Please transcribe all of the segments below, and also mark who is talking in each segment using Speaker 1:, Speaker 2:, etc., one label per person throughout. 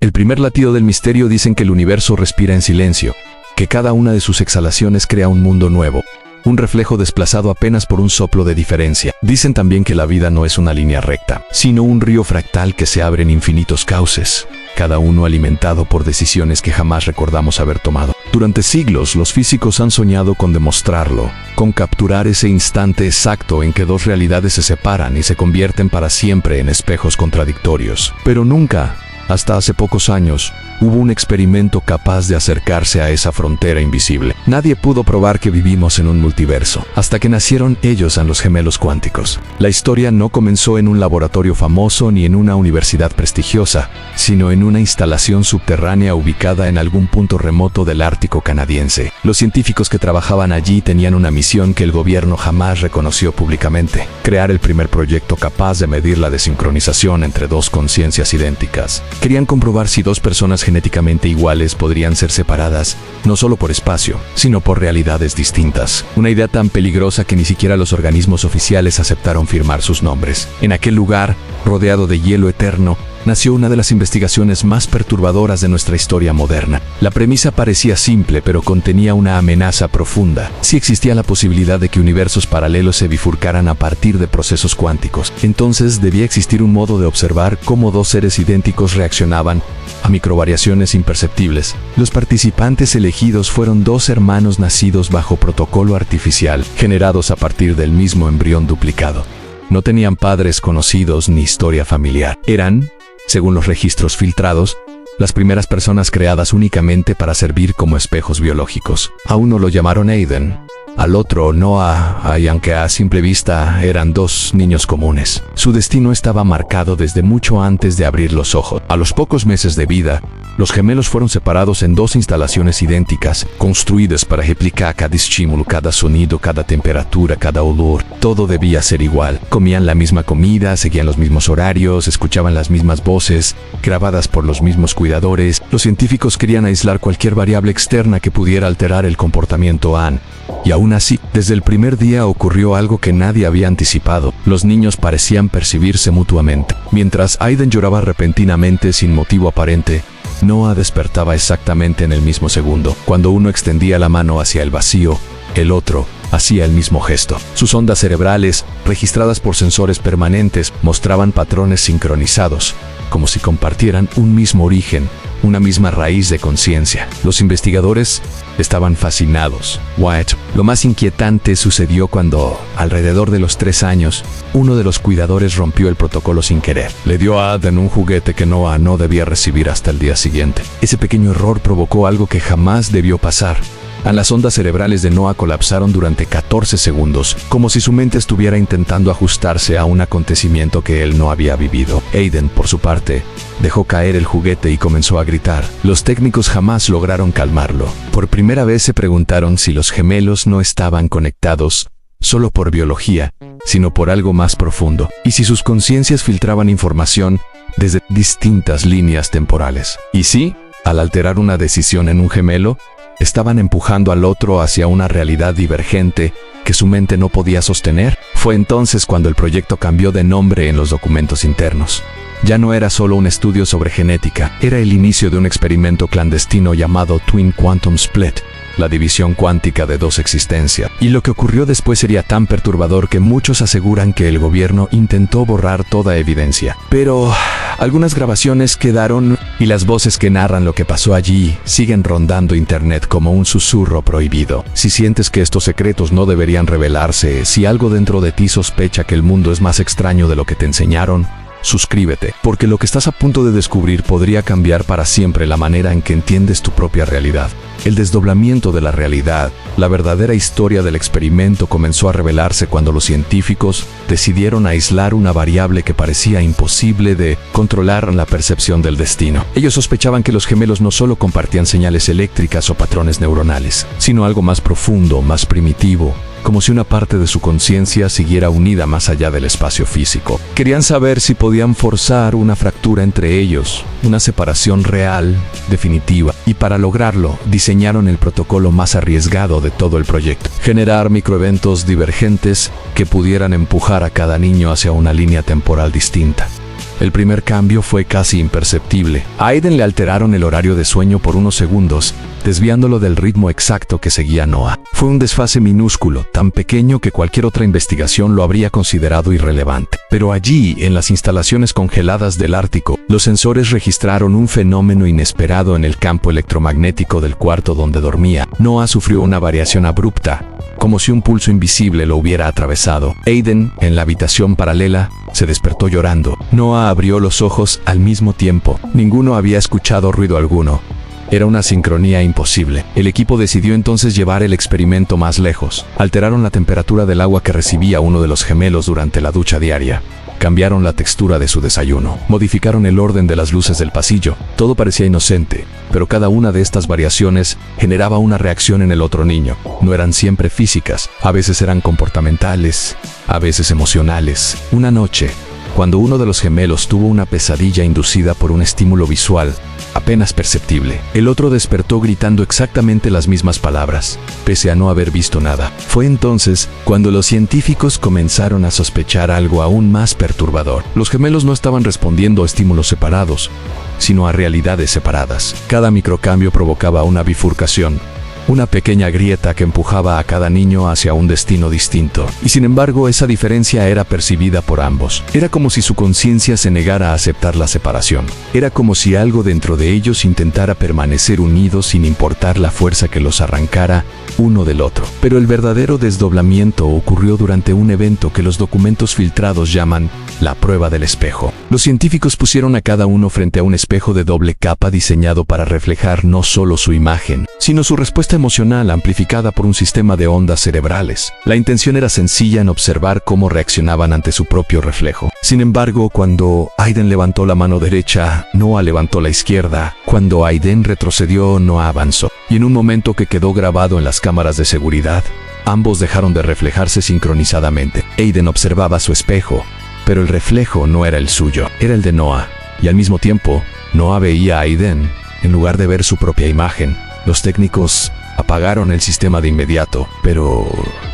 Speaker 1: El primer latido del misterio dicen que el universo respira en silencio, que cada una de sus exhalaciones crea un mundo nuevo, un reflejo desplazado apenas por un soplo de diferencia. Dicen también que la vida no es una línea recta, sino un río fractal que se abre en infinitos cauces, cada uno alimentado por decisiones que jamás recordamos haber tomado. Durante siglos, los físicos han soñado con demostrarlo, con capturar ese instante exacto en que dos realidades se separan y se convierten para siempre en espejos contradictorios. Pero nunca, hasta hace pocos años, hubo un experimento capaz de acercarse a esa frontera invisible. Nadie pudo probar que vivimos en un multiverso, hasta que nacieron ellos en los gemelos cuánticos. La historia no comenzó en un laboratorio famoso ni en una universidad prestigiosa, sino en una instalación subterránea ubicada en algún punto remoto del Ártico canadiense. Los científicos que trabajaban allí tenían una misión que el gobierno jamás reconoció públicamente: crear el primer proyecto capaz de medir la desincronización entre dos conciencias idénticas. Querían comprobar si dos personas genéticamente iguales podrían ser separadas, no solo por espacio, sino por realidades distintas. Una idea tan peligrosa que ni siquiera los organismos oficiales aceptaron firmar sus nombres. En aquel lugar, rodeado de hielo eterno, nació una de las investigaciones más perturbadoras de nuestra historia moderna. La premisa parecía simple, pero contenía una amenaza profunda. Si existía la posibilidad de que universos paralelos se bifurcaran a partir de procesos cuánticos, entonces debía existir un modo de observar cómo dos seres idénticos reaccionaban a microvariaciones imperceptibles. Los participantes elegidos fueron dos hermanos nacidos bajo protocolo artificial, generados a partir del mismo embrión duplicado. No tenían padres conocidos ni historia familiar. Eran, según los registros filtrados, las primeras personas creadas únicamente para servir como espejos biológicos. A uno lo llamaron Aiden, al otro Noah, y aunque a simple vista eran dos niños comunes, su destino estaba marcado desde mucho antes de abrir los ojos. A los pocos meses de vida, los gemelos fueron separados en dos instalaciones idénticas, construidas para replicar cada estímulo, cada sonido, cada temperatura, cada olor. Todo debía ser igual. Comían la misma comida, seguían los mismos horarios, escuchaban las mismas voces, grabadas por los mismos cuidadores. Los científicos querían aislar cualquier variable externa que pudiera alterar el comportamiento Ann. Y aún así, desde el primer día ocurrió algo que nadie había anticipado. Los niños parecían percibirse mutuamente. Mientras Aiden lloraba repentinamente sin motivo aparente, Noah despertaba exactamente en el mismo segundo. Cuando uno extendía la mano hacia el vacío, el otro hacía el mismo gesto. Sus ondas cerebrales, registradas por sensores permanentes, mostraban patrones sincronizados, como si compartieran un mismo origen, una misma raíz de conciencia. Los investigadores estaban fascinados. Lo más inquietante sucedió cuando, alrededor de los 3 años, uno de los cuidadores rompió el protocolo sin querer. Le dio a Aiden un juguete que Noah no debía recibir hasta el día siguiente. Ese pequeño error provocó algo que jamás debió pasar. Las ondas cerebrales de Noah colapsaron durante 14 segundos, como si su mente estuviera intentando ajustarse a un acontecimiento que él no había vivido. Aiden, por su parte, dejó caer el juguete y comenzó a gritar. Los técnicos jamás lograron calmarlo. Por primera vez se preguntaron si los gemelos no estaban conectados solo por biología, sino por algo más profundo, y si sus conciencias filtraban información desde distintas líneas temporales. Y sí, al alterar una decisión en un gemelo, estaban empujando al otro hacia una realidad divergente que su mente no podía sostener. Fue entonces cuando el proyecto cambió de nombre en los documentos internos. Ya no era solo un estudio sobre genética, era el inicio de un experimento clandestino llamado Twin Quantum Split, la división cuántica de dos existencias. Y lo que ocurrió después sería tan perturbador que muchos aseguran que el gobierno intentó borrar toda evidencia. Pero algunas grabaciones quedaron y las voces que narran lo que pasó allí siguen rondando internet como un susurro prohibido. Si sientes que estos secretos no deberían revelarse, si algo dentro de ti sospecha que el mundo es más extraño de lo que te enseñaron, suscríbete, porque lo que estás a punto de descubrir podría cambiar para siempre la manera en que entiendes tu propia realidad. El desdoblamiento de la realidad, la verdadera historia del experimento comenzó a revelarse cuando los científicos decidieron aislar una variable que parecía imposible de controlar en la percepción del destino. Ellos sospechaban que los gemelos no solo compartían señales eléctricas o patrones neuronales, sino algo más profundo, más primitivo, como si una parte de su conciencia siguiera unida más allá del espacio físico. Querían saber si podían forzar una fractura entre ellos, una separación real, definitiva, y para lograrlo diseñaron el protocolo más arriesgado de todo el proyecto: generar microeventos divergentes que pudieran empujar a cada niño hacia una línea temporal distinta. El primer cambio fue casi imperceptible. A Aiden le alteraron el horario de sueño por unos segundos, desviándolo del ritmo exacto que seguía Noah. Fue un desfase minúsculo, tan pequeño que cualquier otra investigación lo habría considerado irrelevante. Pero allí, en las instalaciones congeladas del Ártico, los sensores registraron un fenómeno inesperado en el campo electromagnético del cuarto donde dormía. Noah sufrió una variación abrupta, como si un pulso invisible lo hubiera atravesado. Aiden, en la habitación paralela, se despertó llorando. Noah abrió los ojos al mismo tiempo. Ninguno había escuchado ruido alguno. Era una sincronía imposible. El equipo decidió entonces llevar el experimento más lejos. Alteraron la temperatura del agua que recibía uno de los gemelos durante la ducha diaria. Cambiaron la textura de su desayuno. Modificaron el orden de las luces del pasillo. Todo parecía inocente, pero cada una de estas variaciones generaba una reacción en el otro niño. No eran siempre físicas, a veces eran comportamentales, a veces emocionales. Una noche, cuando uno de los gemelos tuvo una pesadilla inducida por un estímulo visual apenas perceptible, el otro despertó gritando exactamente las mismas palabras, pese a no haber visto nada. Fue entonces cuando los científicos comenzaron a sospechar algo aún más perturbador. Los gemelos no estaban respondiendo a estímulos separados, sino a realidades separadas. Cada microcambio provocaba una bifurcación, una pequeña grieta que empujaba a cada niño hacia un destino distinto. Y sin embargo, esa diferencia era percibida por ambos. Era como si su conciencia se negara a aceptar la separación. Era como si algo dentro de ellos intentara permanecer unidos sin importar la fuerza que los arrancara uno del otro. Pero el verdadero desdoblamiento ocurrió durante un evento que los documentos filtrados llaman la prueba del espejo. Los científicos pusieron a cada uno frente a un espejo de doble capa diseñado para reflejar no solo su imagen, sino su respuesta emocional amplificada por un sistema de ondas cerebrales. La intención era sencilla en observar cómo reaccionaban ante su propio reflejo. Sin embargo, cuando Aiden levantó la mano derecha, Noah levantó la izquierda. Cuando Aiden retrocedió, Noah avanzó. Y en un momento que quedó grabado en las cámaras de seguridad, ambos dejaron de reflejarse sincronizadamente. Aiden observaba su espejo, pero el reflejo no era el suyo, era el de Noah. Y al mismo tiempo, Noah veía a Aiden en lugar de ver su propia imagen. Los técnicos apagaron el sistema de inmediato, pero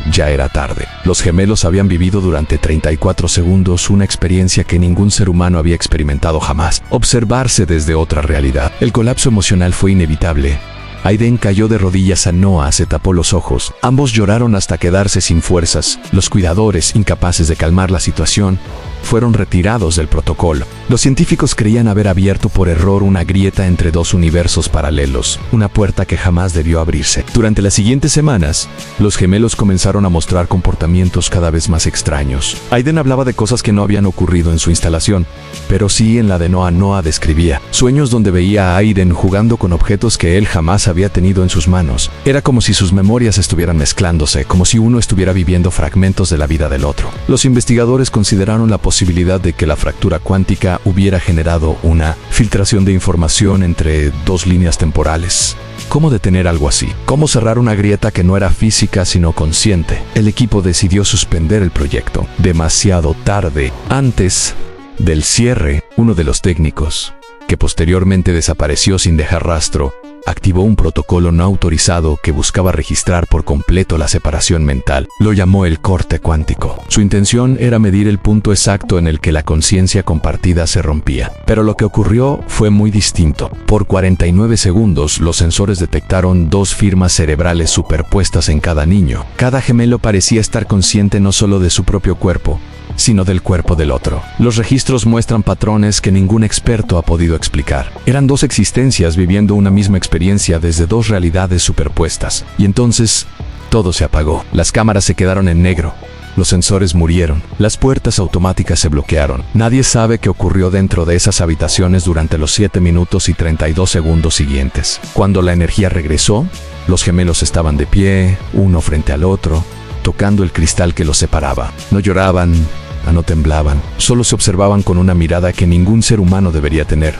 Speaker 1: ya era tarde. Los gemelos habían vivido durante 34 segundos una experiencia que ningún ser humano había experimentado jamás: observarse desde otra realidad. El colapso emocional fue inevitable. Aiden cayó de rodillas a Noah, se tapó los ojos. Ambos lloraron hasta quedarse sin fuerzas. Los cuidadores, incapaces de calmar la situación, fueron retirados del protocolo. Los científicos creían haber abierto por error una grieta entre dos universos paralelos, una puerta que jamás debió abrirse. Durante las siguientes semanas, los gemelos comenzaron a mostrar comportamientos cada vez más extraños. Aiden hablaba de cosas que no habían ocurrido en su instalación, pero sí en la de Noah. Noah describía sueños donde veía a Aiden jugando con objetos que él jamás había tenido en sus manos. Era como si sus memorias estuvieran mezclándose, como si uno estuviera viviendo fragmentos de la vida del otro. Los investigadores consideraron la posibilidad de que la fractura cuántica hubiera generado una filtración de información entre dos líneas temporales. ¿Cómo detener algo así? ¿Cómo cerrar una grieta que no era física sino consciente? El equipo decidió suspender el proyecto demasiado tarde. Antes del cierre, uno de los técnicos, que posteriormente desapareció sin dejar rastro, activó un protocolo no autorizado que buscaba registrar por completo la separación mental. Lo llamó el corte cuántico. Su intención era medir el punto exacto en el que la conciencia compartida se rompía. Pero lo que ocurrió fue muy distinto. Por 49 segundos, los sensores detectaron dos firmas cerebrales superpuestas en cada niño. Cada gemelo parecía estar consciente no solo de su propio cuerpo, sino del cuerpo del otro. Los registros muestran patrones que ningún experto ha podido explicar. Eran dos existencias viviendo una misma experiencia desde dos realidades superpuestas. Y entonces, todo se apagó. Las cámaras se quedaron en negro. Los sensores murieron. Las puertas automáticas se bloquearon. Nadie sabe qué ocurrió dentro de esas habitaciones durante los 7 minutos y 32 segundos siguientes. Cuando la energía regresó, los gemelos estaban de pie, uno frente al otro, tocando el cristal que los separaba. No lloraban, no temblaban, solo se observaban con una mirada que ningún ser humano debería tener.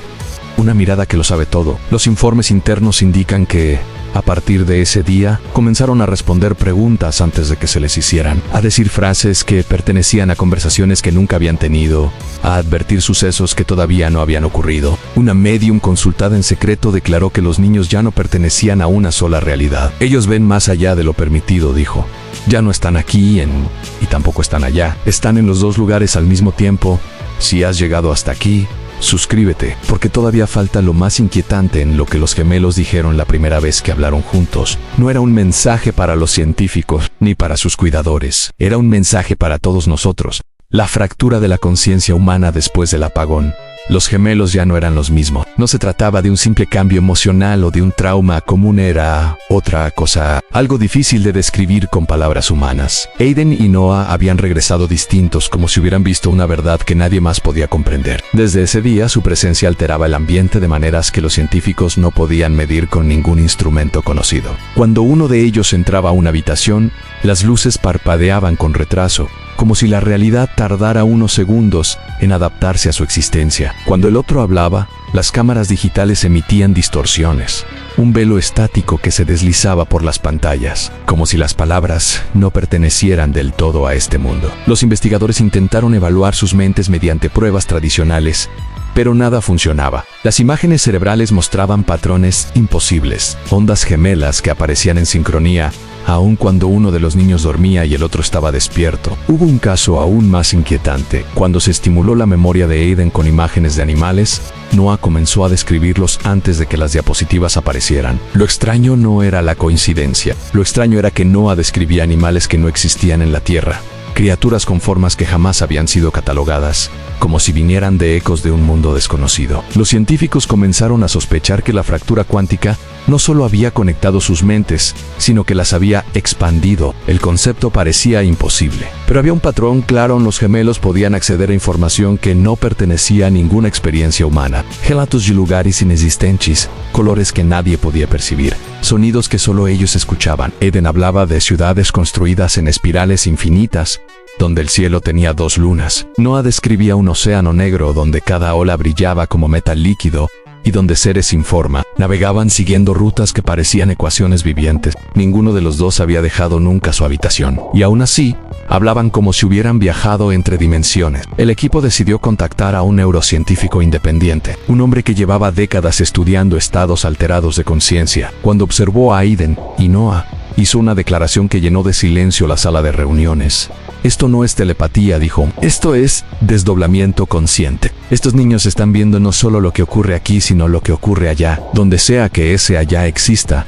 Speaker 1: Una mirada que lo sabe todo. Los informes internos indican que, a partir de ese día, comenzaron a responder preguntas antes de que se les hicieran, a decir frases que pertenecían a conversaciones que nunca habían tenido, a advertir sucesos que todavía no habían ocurrido. Una médium consultada en secreto declaró que los niños ya no pertenecían a una sola realidad. Ellos ven más allá de lo permitido, dijo. Ya no están aquí y tampoco están allá. Están en los dos lugares al mismo tiempo Si has llegado hasta aquí, suscríbete, porque todavía falta lo más inquietante en lo que los gemelos dijeron la primera vez que hablaron juntos. No era un mensaje para los científicos, ni para sus cuidadores. Era un mensaje para todos nosotros. La fractura de la conciencia humana después del apagón. Los gemelos ya no eran los mismos. No se trataba de un simple cambio emocional o de un trauma común, era otra cosa, algo difícil de describir con palabras humanas. Aiden y Noah habían regresado distintos, como si hubieran visto una verdad que nadie más podía comprender. Desde ese día, su presencia alteraba el ambiente de maneras que los científicos no podían medir con ningún instrumento conocido. Cuando uno de ellos entraba a una habitación, las luces parpadeaban con retraso, como si la realidad tardara unos segundos en adaptarse a su existencia. Cuando el otro hablaba, las cámaras digitales emitían distorsiones, un velo estático que se deslizaba por las pantallas, como si las palabras no pertenecieran del todo a este mundo. Los investigadores intentaron evaluar sus mentes mediante pruebas tradicionales, pero nada funcionaba. Las imágenes cerebrales mostraban patrones imposibles, ondas gemelas que aparecían en sincronía, aun cuando uno de los niños dormía y el otro estaba despierto. Hubo un caso aún más inquietante. Cuando se estimuló la memoria de Aiden con imágenes de animales, Noah comenzó a describirlos antes de que las diapositivas aparecieran. Lo extraño no era la coincidencia. Lo extraño era que Noah describía animales que no existían en la Tierra. Criaturas con formas que jamás habían sido catalogadas, como si vinieran de ecos de un mundo desconocido. Los científicos comenzaron a sospechar que la fractura cuántica no solo había conectado sus mentes, sino que las había expandido. El concepto parecía imposible. Pero había un patrón claro: los gemelos podían acceder a información que no pertenecía a ninguna experiencia humana. Relatos de lugares inexistentes, colores que nadie podía percibir, sonidos que solo ellos escuchaban. Aiden hablaba de ciudades construidas en espirales infinitas, donde el cielo tenía 2 lunas. Noah describía un océano negro donde cada ola brillaba como metal líquido, y donde seres sin forma navegaban siguiendo rutas que parecían ecuaciones vivientes. Ninguno de los dos había dejado nunca su habitación, y aún así, hablaban como si hubieran viajado entre dimensiones. El equipo decidió contactar a un neurocientífico independiente, un hombre que llevaba décadas estudiando estados alterados de conciencia. Cuando observó a Aiden y Noah, hizo una declaración que llenó de silencio la sala de reuniones. Esto no es telepatía, dijo. Esto es desdoblamiento consciente. Estos niños están viendo no solo lo que ocurre aquí, sino lo que ocurre allá, donde sea que ese allá exista.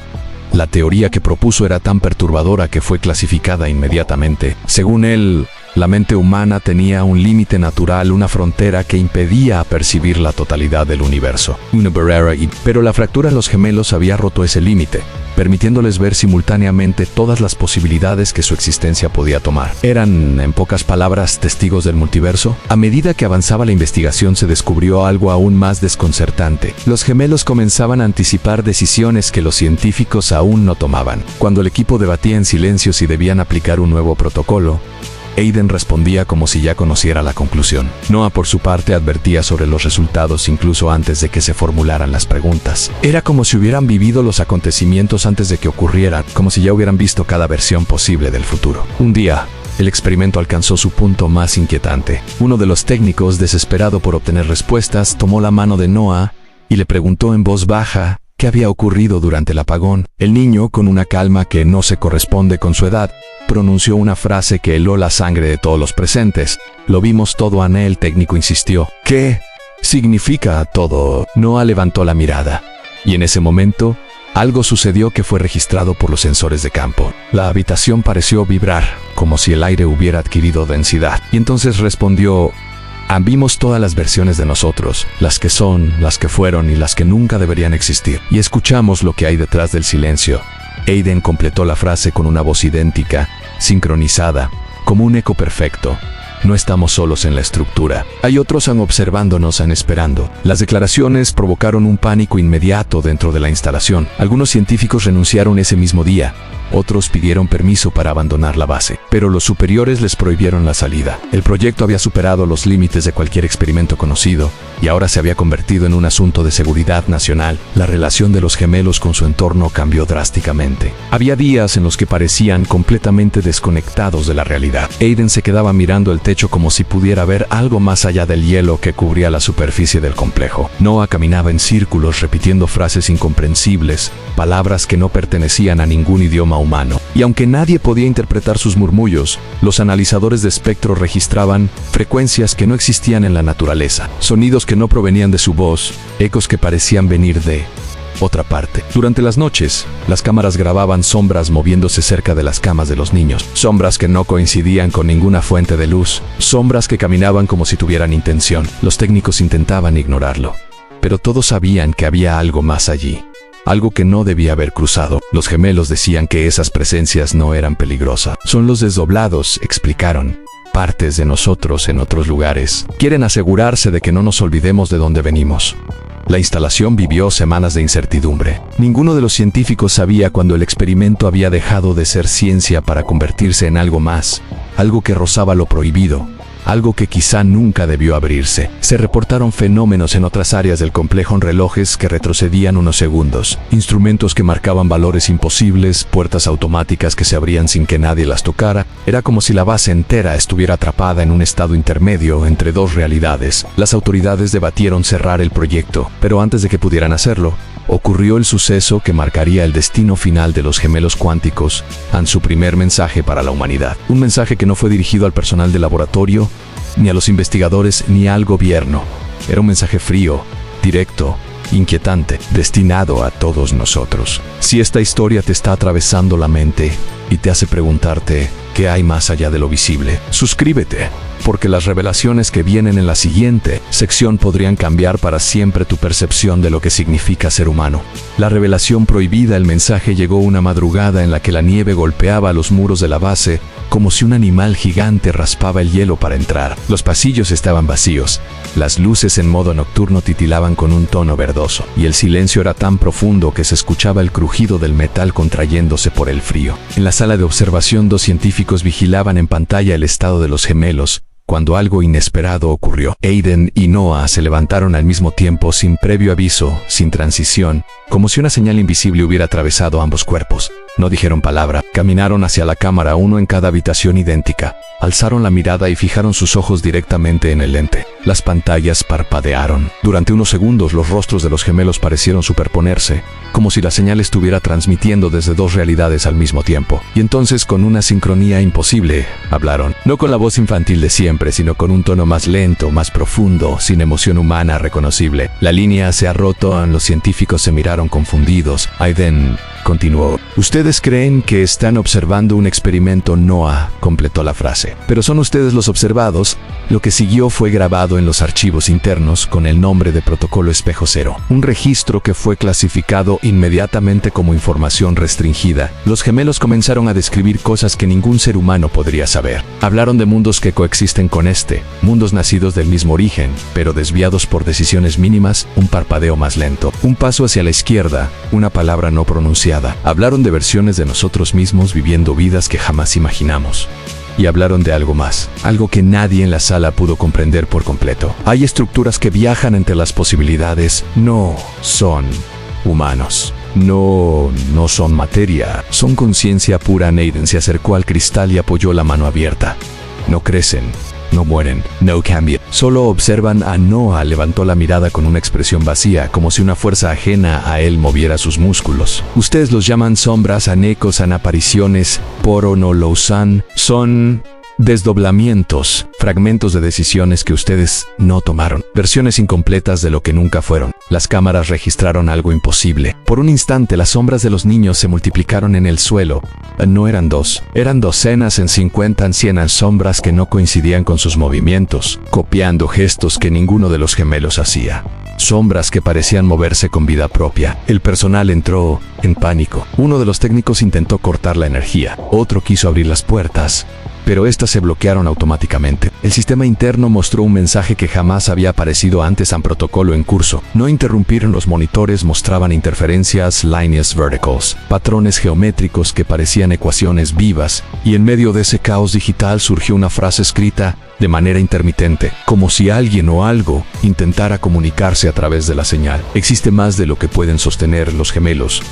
Speaker 1: La teoría que propuso era tan perturbadora que fue clasificada inmediatamente. Según él, la mente humana tenía un límite natural, una frontera que impedía percibir la totalidad del universo. Una barrera, pero la fractura en los gemelos había roto ese límite, permitiéndoles ver simultáneamente todas las posibilidades que su existencia podía tomar. Eran, en pocas palabras, testigos del multiverso. A medida que avanzaba la investigación, se descubrió algo aún más desconcertante. Los gemelos comenzaban a anticipar decisiones que los científicos aún no tomaban. Cuando el equipo debatía en silencio si debían aplicar un nuevo protocolo, Aiden respondía como si ya conociera la conclusión. Noah, por su parte, advertía sobre los resultados incluso antes de que se formularan las preguntas. Era como si hubieran vivido los acontecimientos antes de que ocurrieran, como si ya hubieran visto cada versión posible del futuro. Un día, el experimento alcanzó su punto más inquietante. Uno de los técnicos, desesperado por obtener respuestas, tomó la mano de Noah y le preguntó en voz baja qué había ocurrido durante el apagón. El niño, con una calma que no se corresponde con su edad, pronunció una frase que heló la sangre de todos los presentes. Lo vimos todo, Anne. El técnico insistió. ¿Qué significa todo? Noah levantó la mirada, y en ese momento, algo sucedió que fue registrado por los sensores de campo. La habitación pareció vibrar, como si el aire hubiera adquirido densidad. Y entonces respondió: vimos todas las versiones de nosotros, las que son, las que fueron y las que nunca deberían existir. Y escuchamos lo que hay detrás del silencio. Aiden completó la frase con una voz idéntica, sincronizada, como un eco perfecto. No estamos solos en la estructura. Hay otros observándonos, esperando. Las declaraciones provocaron un pánico inmediato dentro de la instalación. Algunos científicos renunciaron ese mismo día. Otros pidieron permiso para abandonar la base, pero los superiores les prohibieron la salida. El proyecto había superado los límites de cualquier experimento conocido, y ahora se había convertido en un asunto de seguridad nacional. La relación de los gemelos con su entorno cambió drásticamente. Había días en los que parecían completamente desconectados de la realidad. Aiden se quedaba mirando el techo como si pudiera ver algo más allá del hielo que cubría la superficie del complejo. Noah caminaba en círculos repitiendo frases incomprensibles, palabras que no pertenecían a ningún idioma humano. Y aunque nadie podía interpretar sus murmullos, los analizadores de espectro registraban frecuencias que no existían en la naturaleza, sonidos que no provenían de su voz, ecos que parecían venir de otra parte. Durante las noches, las cámaras grababan sombras moviéndose cerca de las camas de los niños, sombras que no coincidían con ninguna fuente de luz, sombras que caminaban como si tuvieran intención. Los técnicos intentaban ignorarlo, pero todos sabían que había algo más allí, algo que no debía haber cruzado. Los gemelos decían que esas presencias no eran peligrosas. Son los desdoblados, explicaron. Partes de nosotros en otros lugares. Quieren asegurarse de que no nos olvidemos de dónde venimos. La instalación vivió semanas de incertidumbre. Ninguno de los científicos sabía cuándo el experimento había dejado de ser ciencia para convertirse en algo más, algo que rozaba lo prohibido, algo que quizá nunca debió abrirse. Se reportaron fenómenos en otras áreas del complejo, en relojes que retrocedían unos segundos, instrumentos que marcaban valores imposibles, puertas automáticas que se abrían sin que nadie las tocara. Era como si la base entera estuviera atrapada en un estado intermedio entre dos realidades. Las autoridades debatieron cerrar el proyecto, pero antes de que pudieran hacerlo, ocurrió el suceso que marcaría el destino final de los gemelos cuánticos, en su primer mensaje para la humanidad. Un mensaje que no fue dirigido al personal del laboratorio, ni a los investigadores, ni al gobierno. Era un mensaje frío, directo, inquietante, destinado a todos nosotros. Si esta historia te está atravesando la mente y te hace preguntarte qué hay más allá de lo visible, suscríbete, porque las revelaciones que vienen en la siguiente sección podrían cambiar para siempre tu percepción de lo que significa ser humano. La revelación prohibida. El mensaje llegó una madrugada en la que la nieve golpeaba los muros de la base, como si un animal gigante raspaba el hielo para entrar. Los pasillos estaban vacíos, las luces en modo nocturno titilaban con un tono verdoso, y el silencio era tan profundo que se escuchaba el crujido del metal contrayéndose por el frío. En la sala de observación, dos científicos vigilaban en pantalla el estado de los gemelos, cuando algo inesperado ocurrió. Aiden y Noah se levantaron al mismo tiempo, sin previo aviso, sin transición, como si una señal invisible hubiera atravesado ambos cuerpos. No dijeron palabra. Caminaron hacia la cámara, uno en cada habitación idéntica. Alzaron la mirada y fijaron sus ojos directamente en el lente. Las pantallas parpadearon. Durante unos segundos, los rostros de los gemelos parecieron superponerse, como si la señal estuviera transmitiendo desde dos realidades al mismo tiempo. Y entonces, con una sincronía imposible, hablaron. No con la voz infantil de siempre, sino con un tono más lento, más profundo, sin emoción humana reconocible. La línea se ha roto. Los científicos se miraron confundidos. Aiden continuó. Ustedes creen que están observando un experimento. Noah completó la frase. Pero son ustedes los observados. Lo que siguió fue grabado en los archivos internos con el nombre de Protocolo Espejo Cero, un registro que fue clasificado inmediatamente como información restringida. Los gemelos comenzaron a describir cosas que ningún ser humano podría saber. Hablaron de mundos que coexisten con este, mundos nacidos del mismo origen, pero desviados por decisiones mínimas, un parpadeo más lento, un paso hacia la izquierda, una palabra no pronunciada. Hablaron de versiones de nosotros mismos viviendo vidas que jamás imaginamos. Y hablaron de algo más, algo que nadie en la sala pudo comprender por completo. Hay estructuras que viajan entre las posibilidades. No son humanos. No son materia. Son conciencia pura. Aiden se acercó al cristal y apoyó la mano abierta. No crecen, no mueren, no cambian. Solo observan. A Noah levantó la mirada con una expresión vacía, como si una fuerza ajena a él moviera sus músculos. Ustedes los llaman sombras, anecos, apariciones, pero no lo usan. Son desdoblamientos, fragmentos de decisiones que ustedes no tomaron, versiones incompletas de lo que nunca fueron. Las cámaras registraron algo imposible. Por un instante, las sombras de los niños se multiplicaron en el suelo. No eran dos, eran docenas, en 50, en 100 sombras que no coincidían con sus movimientos, copiando gestos que ninguno de los gemelos hacía. Sombras que parecían moverse con vida propia. El personal entró en pánico. Uno de los técnicos intentó cortar la energía, otro quiso abrir las puertas, pero éstas se bloquearon automáticamente. El sistema interno mostró un mensaje que jamás había aparecido antes en protocolo en curso. No interrumpir. Los monitores mostraban interferencias, líneas verticals, patrones geométricos que parecían ecuaciones vivas, y en medio de ese caos digital surgió una frase escrita de manera intermitente, como si alguien o algo intentara comunicarse a través de la señal. Existe más de lo que pueden sostener. Los gemelos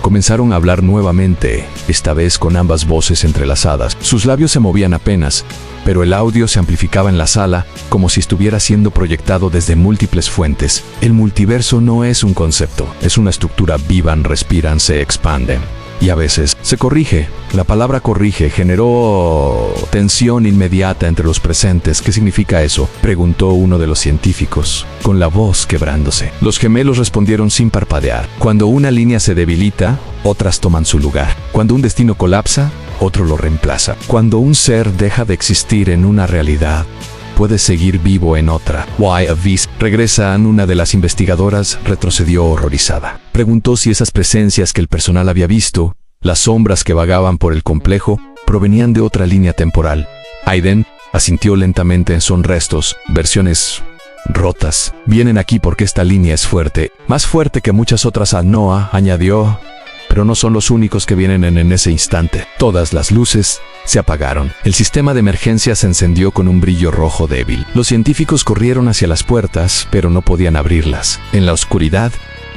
Speaker 1: comenzaron a hablar nuevamente, esta vez con ambas voces entrelazadas. Sus labios se movían apenas, pero el audio se amplificaba en la sala como si estuviera siendo proyectado desde múltiples fuentes. El multiverso no es un concepto, es una estructura. Vivan, respiran, se expanden. Y a veces se corrige. La palabra corrige generó tensión inmediata entre los presentes. ¿Qué significa eso?, preguntó uno de los científicos, con la voz quebrándose. Los gemelos respondieron sin parpadear. Cuando una línea se debilita, otras toman su lugar. Cuando un destino colapsa, otro lo reemplaza. Cuando un ser deja de existir en una realidad, puede seguir vivo en otra. Avis regresan. Una de las investigadoras retrocedió horrorizada. Preguntó si esas presencias que el personal había visto, las sombras que vagaban por el complejo, provenían de otra línea temporal. Aiden asintió lentamente. Son restos, versiones rotas. Vienen aquí porque esta línea es fuerte, más fuerte que muchas otras. Noah añadió, pero no son los únicos que vienen en ese instante. Todas las luces se apagaron. El sistema de emergencia se encendió con un brillo rojo débil. Los científicos corrieron hacia las puertas, pero no podían abrirlas. En la oscuridad,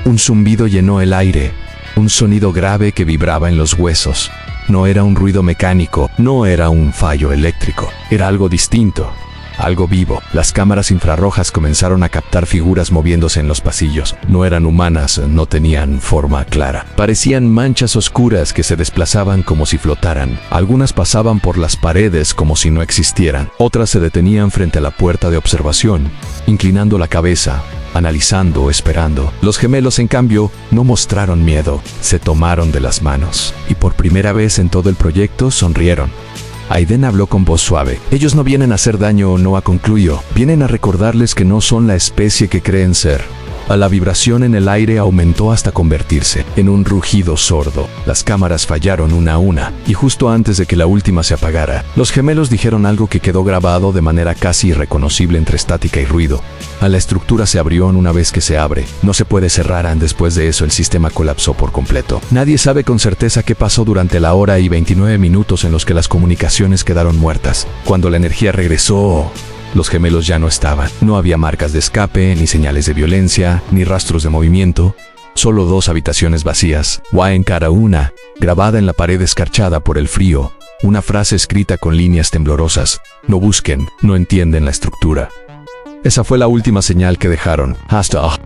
Speaker 1: un zumbido llenó el aire, un sonido grave que vibraba en los huesos. No era un ruido mecánico, no era un fallo eléctrico, era algo distinto. Algo vivo. Las cámaras infrarrojas comenzaron a captar figuras moviéndose en los pasillos. No eran humanas, no tenían forma clara. Parecían manchas oscuras que se desplazaban como si flotaran. Algunas pasaban por las paredes como si no existieran. Otras se detenían frente a la puerta de observación, inclinando la cabeza, analizando, esperando. Los gemelos, en cambio, no mostraron miedo. Se tomaron de las manos. Y por primera vez en todo el proyecto sonrieron. Aiden habló con voz suave. Ellos no vienen a hacer daño. Noah concluyó. Vienen a recordarles que no son la especie que creen ser. La vibración en el aire aumentó hasta convertirse en un rugido sordo. Las cámaras fallaron una a una, y justo antes de que la última se apagara, los gemelos dijeron algo que quedó grabado de manera casi irreconocible entre estática y ruido. La estructura se abrió. Una vez que se abre, no se puede cerrar. Después de eso, el sistema colapsó por completo. Nadie sabe con certeza qué pasó durante la hora y 29 minutos en los que las comunicaciones quedaron muertas. Cuando la energía regresó, los gemelos ya no estaban. No había marcas de escape, ni señales de violencia, ni rastros de movimiento. Solo 2 habitaciones vacías. En cada una, grabada en la pared escarchada por el frío, una frase escrita con líneas temblorosas. No busquen, no entienden la estructura. Esa fue la última señal que dejaron.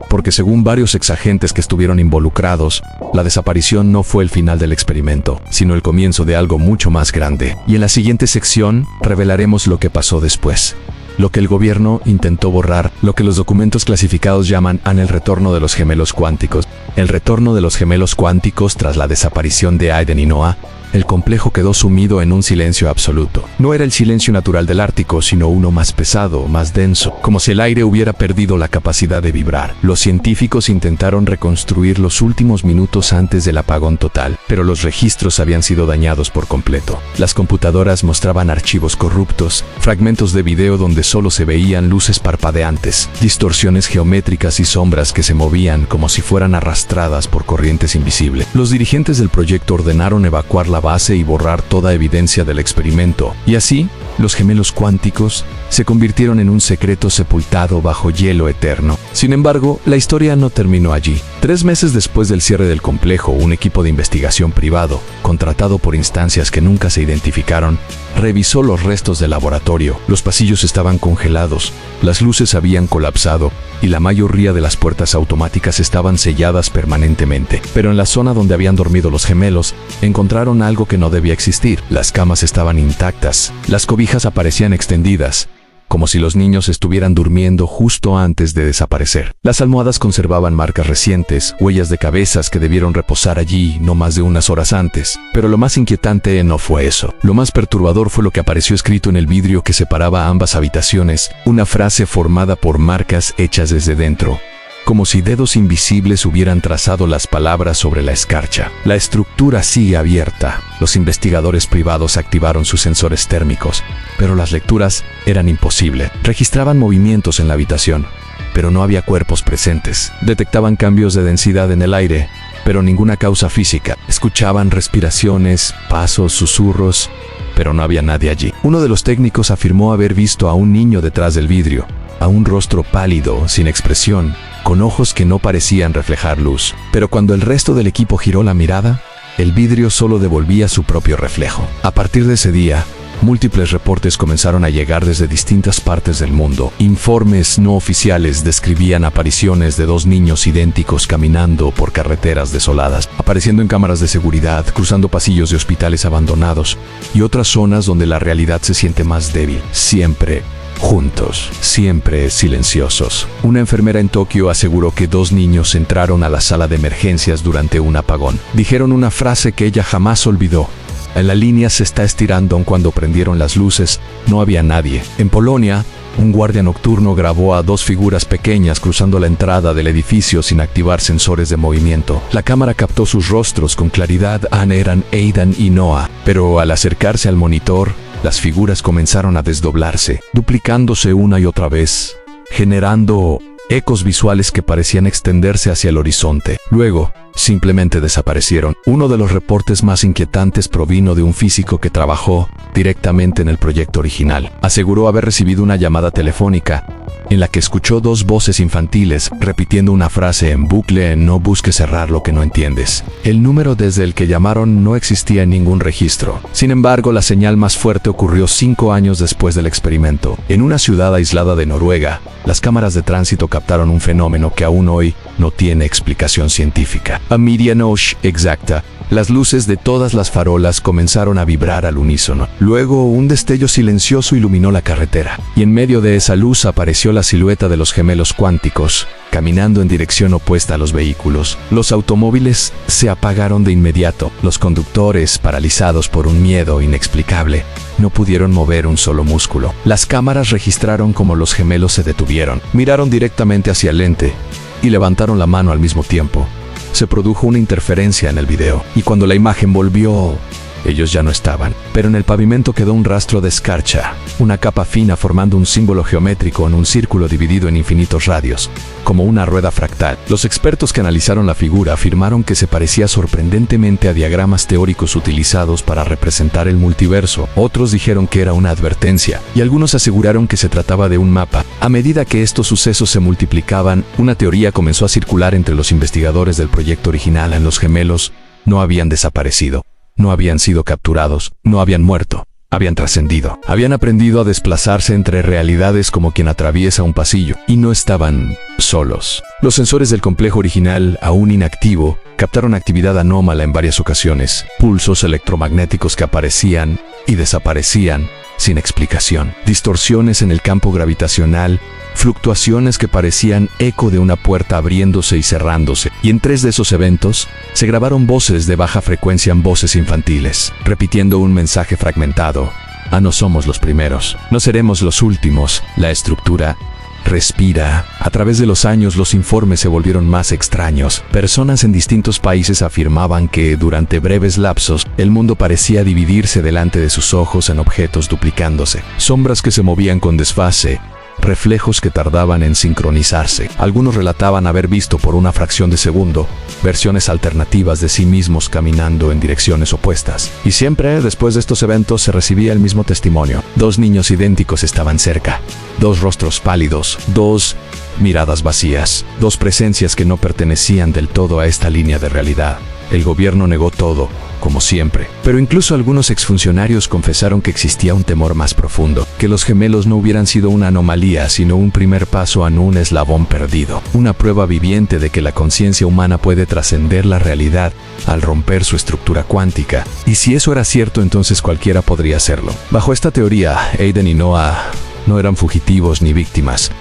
Speaker 1: Porque según varios exagentes que estuvieron involucrados, la desaparición no fue el final del experimento, sino el comienzo de algo mucho más grande. Y en la siguiente sección, revelaremos lo que pasó después. Lo que el gobierno intentó borrar, lo que los documentos clasificados llaman el retorno de los gemelos cuánticos. El retorno de los gemelos cuánticos tras la desaparición de Aiden y Noah. El complejo quedó sumido en un silencio absoluto. No era el silencio natural del Ártico, sino uno más pesado, más denso, como si el aire hubiera perdido la capacidad de vibrar. Los científicos intentaron reconstruir los últimos minutos antes del apagón total, pero los registros habían sido dañados por completo. Las computadoras mostraban archivos corruptos, fragmentos de video donde solo se veían luces parpadeantes, distorsiones geométricas y sombras que se movían como si fueran arrastradas por corrientes invisibles. Los dirigentes del proyecto ordenaron evacuar la base y borrar toda evidencia del experimento, y así, los gemelos cuánticos se convirtieron en un secreto sepultado bajo hielo eterno. Sin embargo, la historia no terminó allí. 3 meses después del cierre del complejo, un equipo de investigación privado, contratado por instancias que nunca se identificaron, revisó los restos del laboratorio. Los pasillos estaban congelados, las luces habían colapsado, y la mayoría de las puertas automáticas estaban selladas permanentemente. Pero en la zona donde habían dormido los gemelos, encontraron algo que no debía existir. Las camas estaban intactas, las cobijas aparecían extendidas, como si los niños estuvieran durmiendo justo antes de desaparecer. Las almohadas conservaban marcas recientes, huellas de cabezas que debieron reposar allí no más de unas horas antes. Pero lo más inquietante no fue eso. Lo más perturbador fue lo que apareció escrito en el vidrio que separaba ambas habitaciones, una frase formada por marcas hechas desde dentro. como si dedos invisibles hubieran trazado las palabras sobre la escarcha. La estructura sigue abierta. Los investigadores privados activaron sus sensores térmicos, pero las lecturas eran imposibles. Registraban movimientos en la habitación, pero no había cuerpos presentes. Detectaban cambios de densidad en el aire, pero ninguna causa física. Escuchaban respiraciones, pasos, susurros, pero no había nadie allí. Uno de los técnicos afirmó haber visto a un niño detrás del vidrio, a un rostro pálido, sin expresión, con ojos que no parecían reflejar luz. Pero cuando el resto del equipo giró la mirada, el vidrio solo devolvía su propio reflejo. A partir de ese día, múltiples reportes comenzaron a llegar desde distintas partes del mundo. Informes no oficiales describían apariciones de dos niños idénticos caminando por carreteras desoladas, apareciendo en cámaras de seguridad, cruzando pasillos de hospitales abandonados y otras zonas donde la realidad se siente más débil. Siempre juntos, siempre silenciosos. Una enfermera en Tokio aseguró que dos niños entraron a la sala de emergencias durante un apagón. Dijeron una frase que ella jamás olvidó: "La línea se está estirando". Cuando prendieron las luces, no había nadie. En Polonia, un guardia nocturno grabó a dos figuras pequeñas cruzando la entrada del edificio sin activar sensores de movimiento. La cámara captó sus rostros con claridad. Eran Aidan y Noah, pero al acercarse al monitor, las figuras comenzaron a desdoblarse, duplicándose una y otra vez, generando ecos visuales que parecían extenderse hacia el horizonte. Luego, simplemente desaparecieron. Uno de los reportes más inquietantes provino de un físico que trabajó directamente en el proyecto original. Aseguró haber recibido una llamada telefónica en la que escuchó dos voces infantiles repitiendo una frase en bucle: "No busques cerrar lo que no entiendes". El número desde el que llamaron no existía en ningún registro. Sin embargo, la señal más fuerte ocurrió 5 años después del experimento. En una ciudad aislada de Noruega, las cámaras de tránsito captaron un fenómeno que aún hoy no tiene explicación científica. A medianoche exacta, las luces de todas las farolas comenzaron a vibrar al unísono. Luego, un destello silencioso iluminó la carretera, y en medio de esa luz apareció la silueta de los gemelos cuánticos, caminando en dirección opuesta a los vehículos. Los automóviles se apagaron de inmediato. Los conductores, paralizados por un miedo inexplicable, no pudieron mover un solo músculo. Las cámaras registraron cómo los gemelos se detuvieron, miraron directamente hacia el lente y levantaron la mano al mismo tiempo. Se produjo una interferencia en el video, y cuando la imagen volvió, ellos ya no estaban. Pero en el pavimento quedó un rastro de escarcha, una capa fina formando un símbolo geométrico en un círculo dividido en infinitos radios, como una rueda fractal. Los expertos que analizaron la figura afirmaron que se parecía sorprendentemente a diagramas teóricos utilizados para representar el multiverso. Otros dijeron que era una advertencia, y algunos aseguraron que se trataba de un mapa. A medida que estos sucesos se multiplicaban, una teoría comenzó a circular entre los investigadores del proyecto original. Los gemelos no habían desaparecido. No habían sido capturados, no habían muerto, habían trascendido. Habían aprendido a desplazarse entre realidades como quien atraviesa un pasillo, y no estaban solos. Los sensores del complejo original, aún inactivo, captaron actividad anómala en varias ocasiones, pulsos electromagnéticos que aparecían y desaparecían sin explicación, distorsiones en el campo gravitacional, fluctuaciones que parecían eco de una puerta abriéndose y cerrándose. Y en 3 de esos eventos, se grabaron voces de baja frecuencia, voces infantiles, repitiendo un mensaje fragmentado: no somos los primeros, no seremos los últimos, la estructura respira. A través de los años, los informes se volvieron más extraños. Personas en distintos países afirmaban que, durante breves lapsos, el mundo parecía dividirse delante de sus ojos en objetos duplicándose, sombras que se movían con desfase, reflejos que tardaban en sincronizarse. Algunos relataban haber visto por una fracción de segundo versiones alternativas de sí mismos caminando en direcciones opuestas. Y siempre, después de estos eventos, se recibía el mismo testimonio. 2 niños idénticos estaban cerca, 2 rostros pálidos, 2 miradas vacías, 2 presencias que no pertenecían del todo a esta línea de realidad. El gobierno negó todo, como siempre, pero incluso algunos exfuncionarios confesaron que existía un temor más profundo, que los gemelos no hubieran sido una anomalía, sino un primer paso en un eslabón perdido, una prueba viviente de que la conciencia humana puede trascender la realidad al romper su estructura cuántica. Y si eso era cierto, entonces cualquiera podría hacerlo. Bajo esta teoría, Aidan y Noah no eran fugitivos ni víctimas.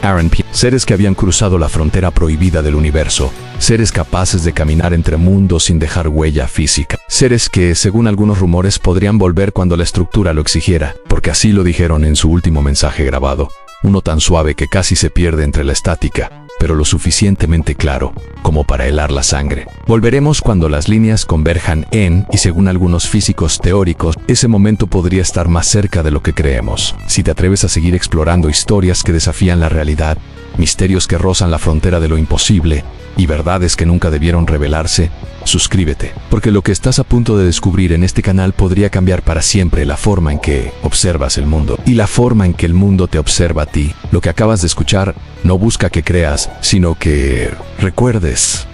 Speaker 1: Seres que habían cruzado la frontera prohibida del universo. Seres capaces de caminar entre mundos sin dejar huella física. Seres que, según algunos rumores, podrían volver cuando la estructura lo exigiera, porque así lo dijeron en su último mensaje grabado. Uno tan suave que casi se pierde entre la estática, pero lo suficientemente claro como para helar la sangre. Volveremos cuando las líneas converjan y según algunos físicos teóricos, ese momento podría estar más cerca de lo que creemos. Si te atreves a seguir explorando historias que desafían la realidad, misterios que rozan la frontera de lo imposible y verdades que nunca debieron revelarse, suscríbete, porque lo que estás a punto de descubrir en este canal podría cambiar para siempre la forma en que observas el mundo y la forma en que el mundo te observa a ti. Lo que acabas de escuchar no busca que creas, sino que recuerdes.